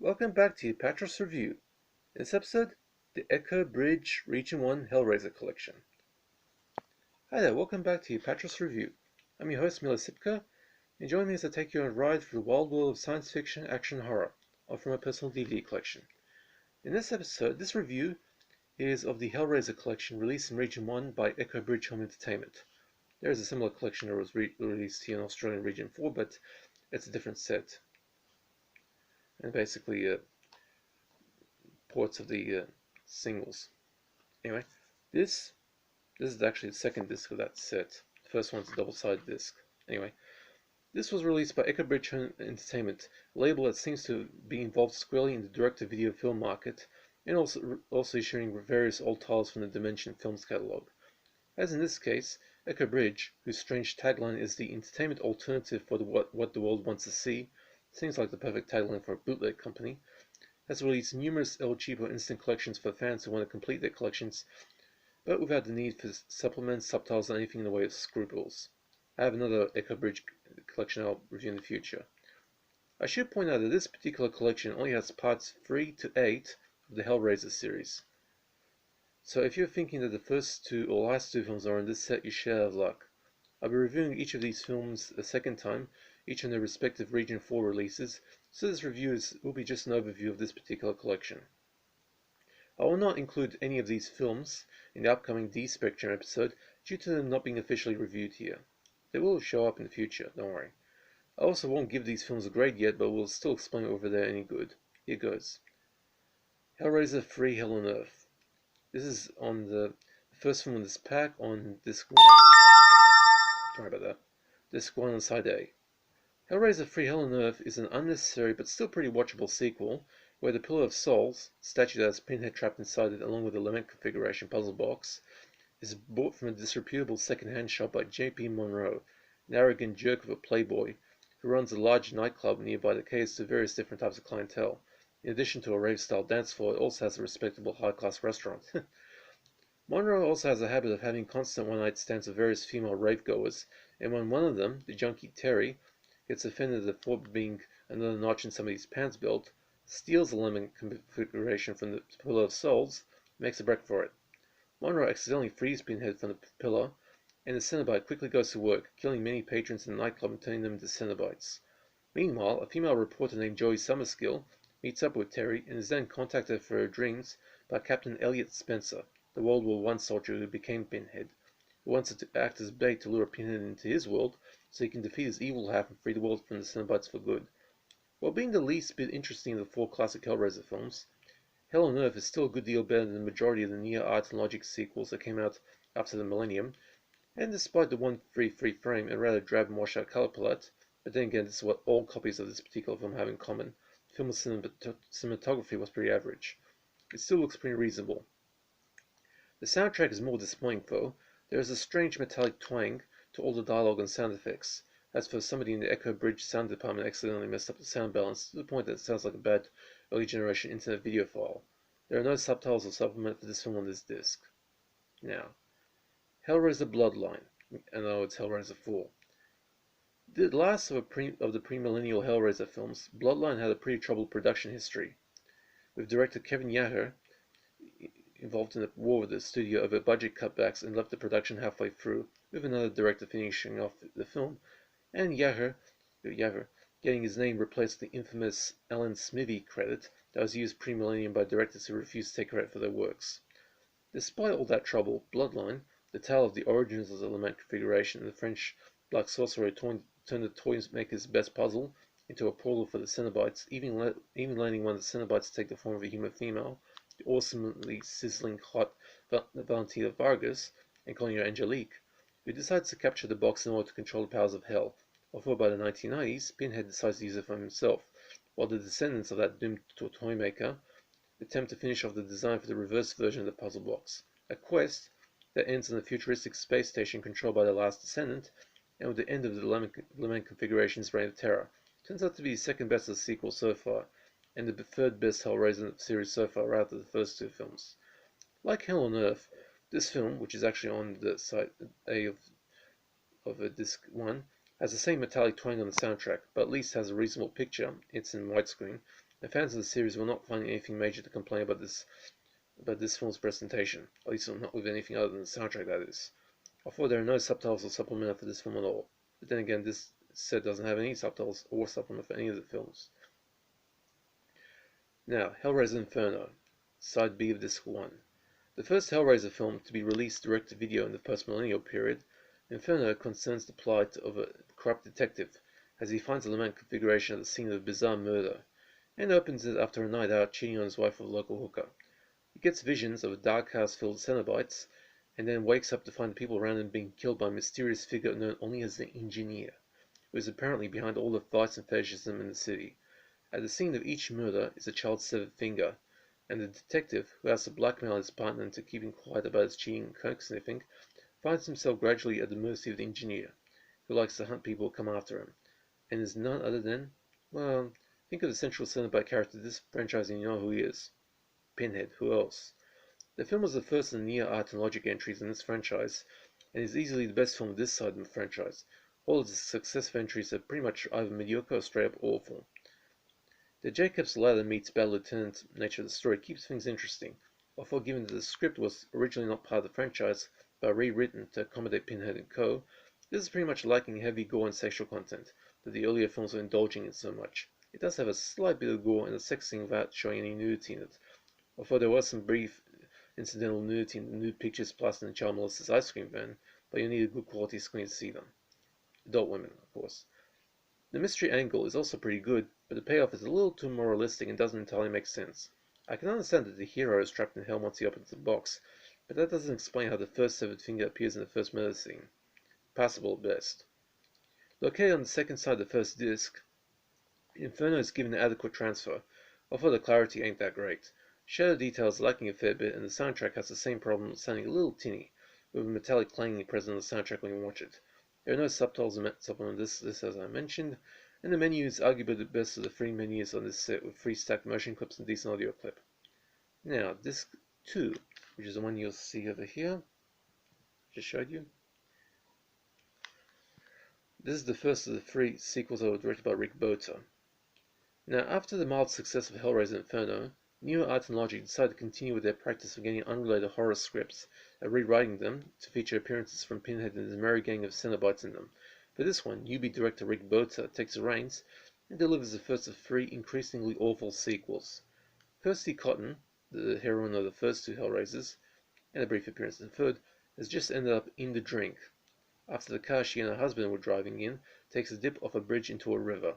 Welcome back to Apatros Review. In this episode, the Echo Bridge Region 1 Hellraiser Collection. Hi there, welcome back to Apatros Review. I'm your host Mila Sipka, and join me as I take you on a ride through the wild world of science fiction, action, and horror, all from my personal DVD collection. In this episode, this review is of the Hellraiser Collection released in Region 1 by Echo Bridge Home Entertainment. There is a similar collection that was released here in Australian Region 4, but it's a different set. And basically, ports of the singles. Anyway, this is actually the second disc of that set. The first one's a double-sided disc. Anyway, this was released by Echo Bridge Entertainment, a label that seems to be involved squarely in the direct-to-video film market, and also issuing various old titles from the Dimension Films catalog. As in this case, Echo Bridge, whose strange tagline is the entertainment alternative for what the world wants to see, seems like the perfect tagline for a bootleg company, has released numerous El Cheapo instant collections for fans who want to complete their collections, but without the need for supplements, subtitles, or anything in the way of scruples. I have another Echo Bridge collection I'll review in the future. I should point out that this particular collection only has parts 3 to 8 of the Hellraiser series. So if you're thinking that the first two or last two films are in this set, you should have luck. I'll be reviewing each of these films a second time, each on their respective Region 4 releases, so this review will be just an overview of this particular collection. I will not include any of these films in the upcoming D-Spectrum episode due to them not being officially reviewed here. They will show up in the future, don't worry. I also won't give these films a grade yet, but will still explain whether they're any good. Here goes. Hellraiser 3 Hell on Earth. This is on the first film in this pack on disc 1. Sorry about that. Disc 1 on side A. Hellraiser 3 Hell on Earth is an unnecessary but still pretty watchable sequel, where the Pillar of Souls, statue that has Pinhead trapped inside it along with the Lament configuration puzzle box, is bought from a disreputable second-hand shop by J.P. Monroe, an arrogant jerk of a playboy who runs a large nightclub nearby that caters to various different types of clientele. In addition to a rave-style dance floor, it also has a respectable high-class restaurant. Monroe also has a habit of having constant one-night stands with various female rave-goers, and when one of them, the junkie Terry, gets offended at the thought being another notch in somebody's pants belt, steals the lemon configuration from the Pillar of Souls, and makes a break for it. Monroe accidentally frees Pinhead from the pillar, and the Cenobite quickly goes to work, killing many patrons in the nightclub and turning them into Cenobites. Meanwhile, a female reporter named Joey Summerskill meets up with Terry and is then contacted for her dreams by Captain Elliot Spencer, the World War I soldier who became Pinhead, who wants to act as bait to lure Pinhead into his world so he can defeat his evil half and free the world from the Cenobites for good. While being the least bit interesting of the four classic Hellraiser films, Hell on Earth is still a good deal better than the majority of the near art and logic sequels that came out after the millennium, and despite the 1:3:3 frame and rather drab and washed out color palette, but then again this is what all copies of this particular film have in common, the film's cinematography was pretty average. It still looks pretty reasonable. The soundtrack is more disappointing though. There is a strange metallic twang to all the dialogue and sound effects. As for somebody in the Echo Bridge sound department accidentally messed up the sound balance to the point that it sounds like a bad early generation internet video file. There are no subtitles or supplement for this film on this disc. Now, Hellraiser Bloodline. I know it's Hellraiser 4. The last of the premillennial Hellraiser films, Bloodline had a pretty troubled production history, with director Kevin Yahher involved in a war with the studio over budget cutbacks and left the production halfway through, with another director finishing off the film, and Yahher getting his name replaced with the infamous Alan Smithee credit that was used pre-millennium by directors who refused to take credit for their works. Despite all that trouble, Bloodline, the tale of the origins of the Lament configuration and the French Black Sorcerer turned the toy maker's best puzzle into a portal for the Cenobites, even landing one of the Cenobites take the form of a human female, the awesomely sizzling hot Valentina Vargas, and calling her Angelique, who decides to capture the box in order to control the powers of hell, although by the 1990s, Pinhead decides to use it for himself, while the descendants of that doomed toy maker attempt to finish off the design for the reverse version of the puzzle box, a quest that ends on a futuristic space station controlled by the last descendant, and with the end of the Lament configuration's reign of terror. Turns out to be the second best of the sequel so far, and the third best Hellraiser series so far out of the first two films. Like Hell on Earth, this film, which is actually on the side A of disc 1, has the same metallic twang on the soundtrack, but at least has a reasonable picture. It's in widescreen, and fans of the series will not find anything major to complain about this film's presentation, at least not with anything other than the soundtrack, that is. Although there are no subtitles or supplements for this film at all. But then again, this set doesn't have any subtitles or supplement for any of the films. Now, Hellraiser Inferno, Side B of Disc 1. The first Hellraiser film to be released direct-to-video in the post-millennial period, Inferno concerns the plight of a corrupt detective as he finds a lament configuration at the scene of a bizarre murder, and opens it after a night out cheating on his wife with a local hooker. He gets visions of a dark house filled with Cenobites, and then wakes up to find the people around him being killed by a mysterious figure known only as the Engineer, who is apparently behind all the vice and fetishism in the city. At the scene of each murder is a child's severed finger, and the detective, who has to blackmail his partner into keeping quiet about his cheating and coke sniffing, finds himself gradually at the mercy of the Engineer, who likes to hunt people who come after him, and is none other than, well, think of the central Cenobite character of this franchise and you know who he is. Pinhead, who else? The film was the first of the near art and logic entries in this franchise, and is easily the best film of this side of the franchise. All of the successive entries are pretty much either mediocre or straight up awful. The Jacob's Ladder meets Bad Lieutenant nature of the story keeps things interesting, although given that the script was originally not part of the franchise, but rewritten to accommodate Pinhead and co., this is pretty much lacking heavy gore and sexual content that the earlier films were indulging in so much. It does have a slight bit of gore and a sex scene without showing any nudity in it, although there was some brief incidental nudity in the nude pictures plastered in Child Melissa's ice cream van, but you need a good quality screen to see them. Adult women, of course. The mystery angle is also pretty good, but the payoff is a little too moralistic and doesn't entirely make sense. I can understand that the hero is trapped in hell once he opens the box, but that doesn't explain how the first severed finger appears in the first murder scene. Passable at best. Located on the second side of the first disc, Inferno is given an adequate transfer, although the clarity ain't that great. Shadow detail is lacking a fair bit, and the soundtrack has the same problem, sounding a little tinny, with a metallic clanging present on the soundtrack when you watch it. There are no subtitles meant to supplement this as I mentioned, and the menu is arguably the best of the three menus on this set, with 3 stacked motion clips and decent audio clip. Now, disc 2, which is the one you'll see over here, just showed you. This is the first of the 3 sequels that were directed by Rick Bota. Now, after the mild success of Hellraiser Inferno, Neo Art and Logic decided to continue with their practice of getting unrelated horror scripts and rewriting them to feature appearances from Pinhead and his merry gang of Cenobites in them. For this one, newbie director Rick Bota takes the reins and delivers the first of 3 increasingly awful sequels. Kirsty Cotton, the heroine of the first 2 Hellraisers, and a brief appearance in the third, has just ended up in the drink, after the car she and her husband were driving in takes a dip off a bridge into a river,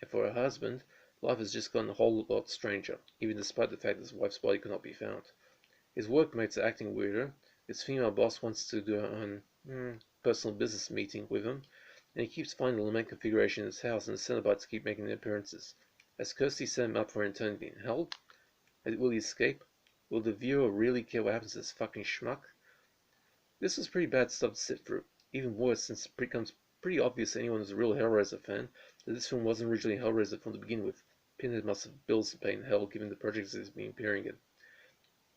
and for her husband, life has just gotten a whole lot stranger, even despite the fact that his wife's body could not be found. His workmates are acting weirder, his female boss wants to do her own personal business meeting with him, and he keeps finding the lament configuration in his house, and the Cenobites keep making their appearances. Has Kirsty set him up for an eternity in hell? Will he escape? Will the viewer really care what happens to this fucking schmuck? This was pretty bad stuff to sit through. Even worse, since it becomes pretty obvious to anyone who's a real Hellraiser fan that this film wasn't originally a Hellraiser film to begin with. Pinhead must have bills to pay in hell given the projects he's been appearing in.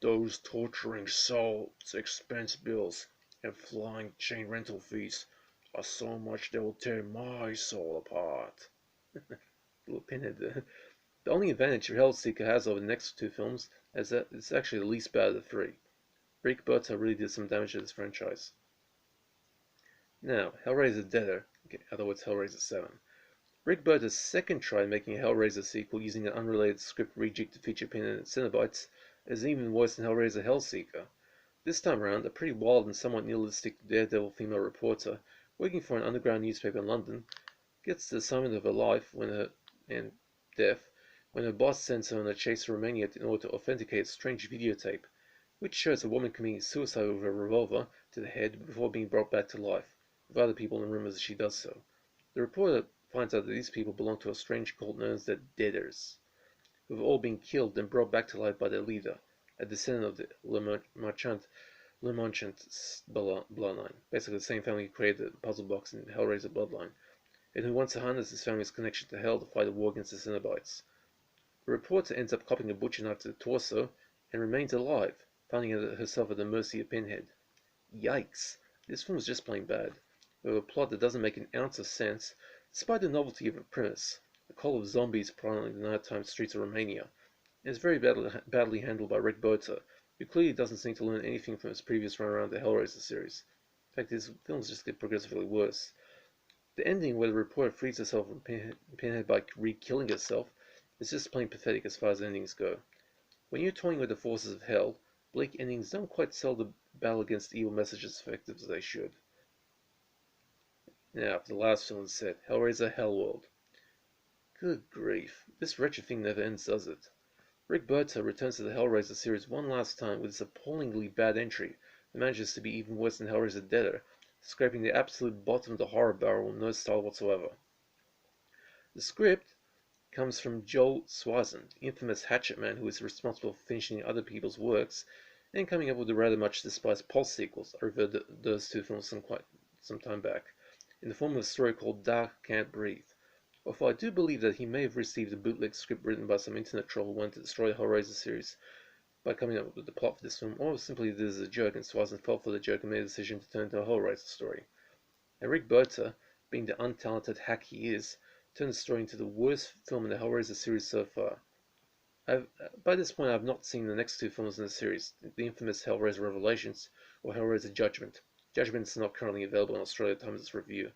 Those torturing souls, expense bills, and flying chain rental fees are so much they will tear my soul apart. Little Pinhead there. The only advantage Hellseeker has over the next 2 films is that it's actually the least bad of the 3. Rick Bota really did some damage to this franchise. Now, Hellraiser Deader, in other words Hellraiser 7. Rick Bota's second try making a Hellraiser sequel using an unrelated script rejig to feature Pinhead and Cenobites is even worse than Hellraiser Hellseeker. This time around, a pretty wild and somewhat nihilistic daredevil female reporter, working for an underground newspaper in London, gets the assignment of her life and death when her boss sends her on a chase to Romania in order to authenticate a strange videotape, which shows a woman committing suicide with a revolver to the head before being brought back to life, with other people in the room as she does so. The reporter finds out that these people belong to a strange cult known as the Deaders, who have all been killed and brought back to life by their leader, a descendant of the Le Marchant bloodline, basically the same family who created the puzzle box in Hellraiser Bloodline, and who wants to harness his family's connection to Hell to fight a war against the Cenobites. The reporter ends up copying a butcher knife to the torso and remains alive, finding herself at the mercy of Pinhead. Yikes! This film is just plain bad, with a plot that doesn't make an ounce of sense, despite the novelty of a premise. a call of zombies prowling the nighttime streets of Romania, and is very badly handled by Rick Bota, who clearly doesn't seem to learn anything from his previous run around the Hellraiser series. In fact, his films just get progressively worse. The ending, where the reporter frees herself from Pinhead by re-killing herself, is just plain pathetic as far as endings go. When you're toying with the forces of hell, bleak endings don't quite sell the battle against evil message as effective as they should. Now, for the last film set, Hellraiser Hellworld. Good grief, this wretched thing never ends, does it? Rick Berta returns to the Hellraiser series one last time with this appallingly bad entry that manages to be even worse than Hellraiser Deader, scraping the absolute bottom of the horror barrel with no style whatsoever. The script comes from Joel Swazan, the infamous Hatchet Man who is responsible for finishing other people's works and coming up with the rather much despised Pulse sequels. I reviewed those two films some time back, in the form of a story called Dark Can't Breathe. Although I do believe that he may have received a bootleg script written by some internet troll who wanted to destroy the Hellraiser series by coming up with the plot for this film, or simply did as a joke and Swazan fell for the joke and made a decision to turn it into a Hellraiser story. And Rick Berta, being the untalented hack he is, turned the story into the worst film in the Hellraiser series so far. By this point, I have not seen the next two films in the series, the infamous Hellraiser Revelations or Hellraiser Judgment. Judgment is not currently available in Australia at the time of this review,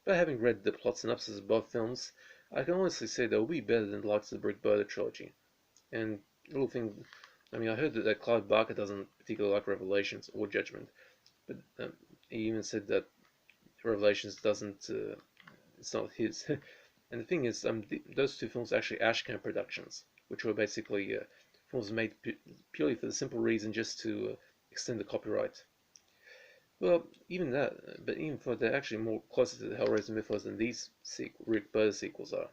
but having read the plot synopsis of both films, I can honestly say they will be better than the likes of the Rick Berta trilogy. And little thing, I heard that Clive Barker doesn't particularly like Revelations or Judgment, but he even said that Revelations doesn't, it's not his. And the thing is, those two films are actually Ashcan Productions, which were basically films made purely for the simple reason just to extend the copyright. Well, even that, but even for they're actually more closer to the Hellraiser mythos than these Rick Berta sequels are.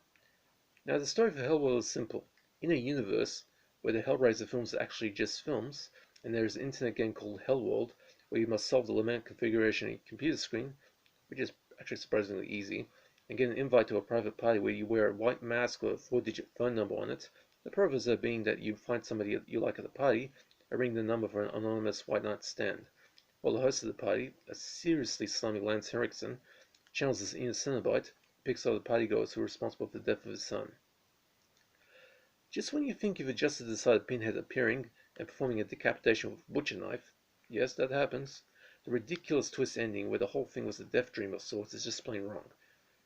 Now, the story for Hellworld is simple. In a universe where the Hellraiser films are actually just films, and there is an internet game called Hellworld, where you must solve the lament configuration on your computer screen, which is actually surprisingly easy, and get an invite to a private party where you wear a white mask with a 4-digit phone number on it, the proviso being that you find somebody you like at the party and ring the number for an anonymous white night stand, while the host of the party, a seriously slimy Lance Henriksen, channels his inner Cenobite, picks out the partygoers who are responsible for the death of his son. Just when you think you've adjusted to the side of Pinhead appearing and performing a decapitation with a butcher knife, yes, that happens, the ridiculous twist ending where the whole thing was a death dream of sorts is just plain wrong.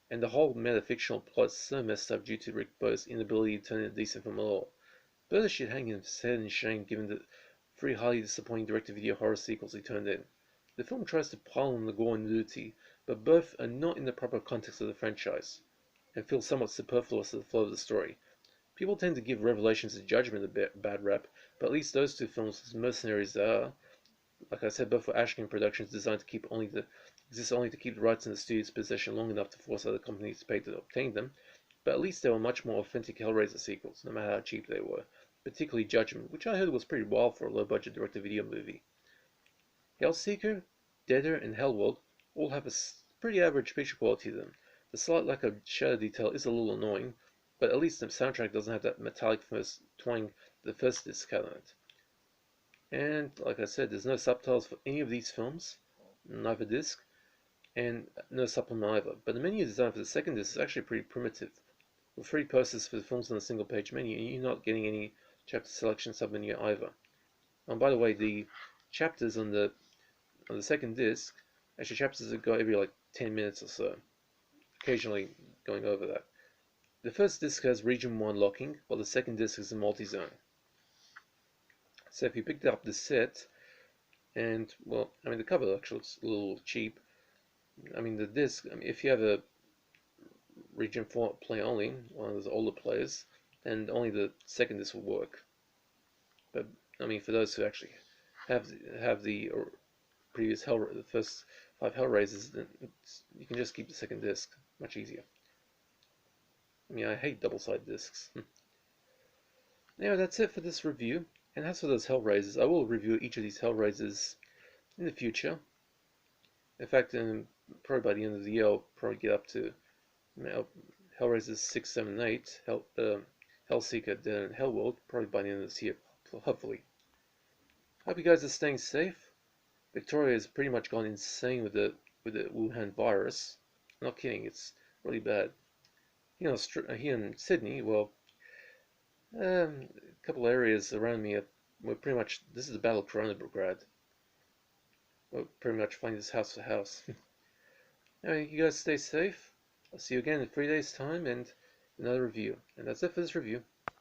And the whole metafictional plot is so messed up due to Rick Berta's inability to turn in a decent film at all. Berta should hang his head in shame given the three highly disappointing direct-to-video horror sequels he turned in. The film tries to pile on the gore and nudity, but both are not in the proper context of the franchise, and feel somewhat superfluous to the flow of the story. People tend to give Revelations of Judgment a bad rap, but at least those two films, as mercenaries they are, like I said, both were Ashcan Productions designed to exist only to keep the rights in the studio's possession long enough to force other companies to pay to obtain them, but at least they were much more authentic Hellraiser sequels, no matter how cheap they were, particularly Judgment, which I heard was pretty wild for a low-budget direct-to-video movie. Hellseeker, Deader, and Hellworld all have a pretty average picture quality to them. The slight lack of shadow detail is a little annoying, but at least the soundtrack doesn't have that metallic first twang the first disc had on it. And like I said, there's no subtitles for any of these films, neither disc, and no supplement either. But the menu design for the second disc is actually pretty primitive, with 3 posters for the films on a single page menu, and you're not getting any chapter selection submenu either. And by the way, the chapters on the second disc, actually chapters that go every like 10 minutes or so, occasionally going over that. The first disc has region 1 locking, while the second disc is a multi-zone. So if you picked up the set, and well, the cover actually looks a little cheap. The disc, if you have a region 4 play only, one of those older players, then only the second disc will work. But for those who actually have the previous the first 5 Hellraisers, then you can just keep the second disc, much easier. I hate double-sided discs. Anyway, that's it for this review. And as for those Hellraisers, I will review each of these Hellraisers in the future. In fact, probably by the end of the year, I'll probably get up to Hellraisers 6, 7, 8, Hellseeker, Dead, and Hellworld, probably by the end of this year, hopefully. Hope you guys are staying safe. Victoria has pretty much gone insane with the Wuhan virus. Not kidding, it's really bad. here in Sydney, well, a couple areas around me were pretty much, this is the Battle of Kronograd. We're pretty much fighting this house for house. Anyway, you guys stay safe. I'll see you again in 3 days' time and another review. And that's it for this review.